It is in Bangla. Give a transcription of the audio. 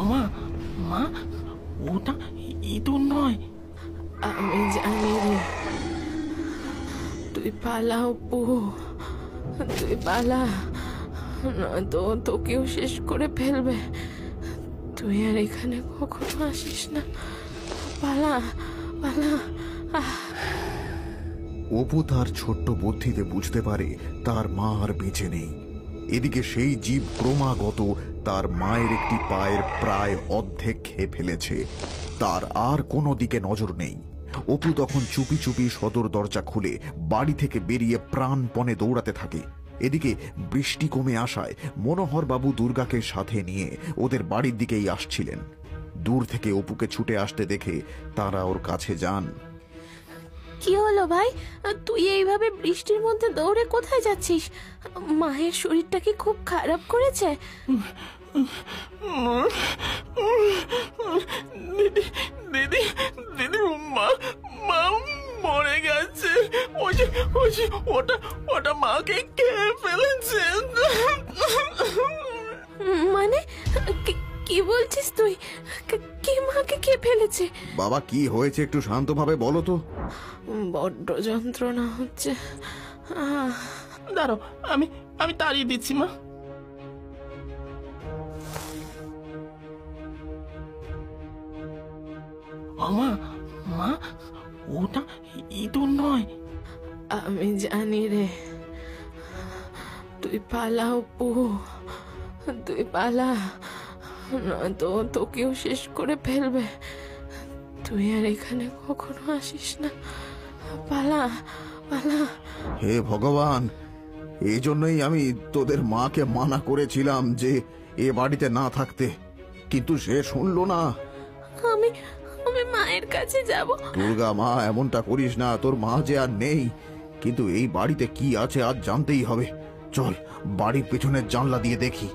মা, মা, ওটা ইঁদুর নয়। আমি জানি রে, তুই পালা অপু, তুই পালা, নয়তো তোকেও শেষ করে ফেলবে। তুই আর এখানে কখনো আসিস না, পালা পালা। অপু তার ছোট্ট বুদ্ধিতে বুঝতে পারে তার মা আর বেঁচে নেই। এদিকে সেই জীব ক্রমাগত তার মায়ের একটি পায়ের প্রায় অর্ধেক খেয়ে ফেলেছে। তার আর কোনো দিকে নজর নেই। অপু তখন চুপি চুপি সদর দরজা খুলে বাড়ি থেকে বেরিয়ে প্রাণপণে দৌড়াতে থাকে। এদিকে বৃষ্টি কমে আসায় মনোহর বাবু দুর্গাকে সাথে নিয়ে ওদের বাড়ির দিকেই আসছিলেন। দূর থেকে অপুকে ছুটে আসতে দেখে তারা ওর কাছে যান। কি হলো ভাই, তুই এইভাবে বৃষ্টির মধ্যে দৌড়ে কোথায় যাচ্ছিস? মায়ের শরীরটা কি খুব খারাপ করেছে? দিদি, দিদি, দিদি, মা, মা মরে গেছে। ওটা ওটা মাকে খেয়ে ফেলেছে। মানে কি বলছিস তুই? কি মাকে খেয়ে ফেলেছে? বাবা, কি হয়েছে একটু শান্তভাবে বলো তো। বড্ড যন্ত্রণা হচ্ছে। দাঁড়াও, আমি আমি তাড়িয়ে দিচ্ছি মা। মা, মা, ওটা ইঁদুর নয়। আমি জানি রে, তুই পালা অপু, তুই পালা, নয়তো তোকেও শেষ করে ফেলবে। তুই আর এখানে কখনো আসিস না, পালা পালা। হে ভগবান, এই জন্যই আমি তোদের মাকে মানা করেছিলাম যে এ বাড়িতে না থাকতে, কিন্তু সে শুনলো না। আমি আমি মায়ের কাছে যাব। দুর্গা মা, এমনটা করিস না। তোর মা যে আর নেই, কিন্তু এই বাড়িতে কি আছে আজ জানতেই হবে। চল বাড়ির পেছনের জানলা দিয়ে দেখি।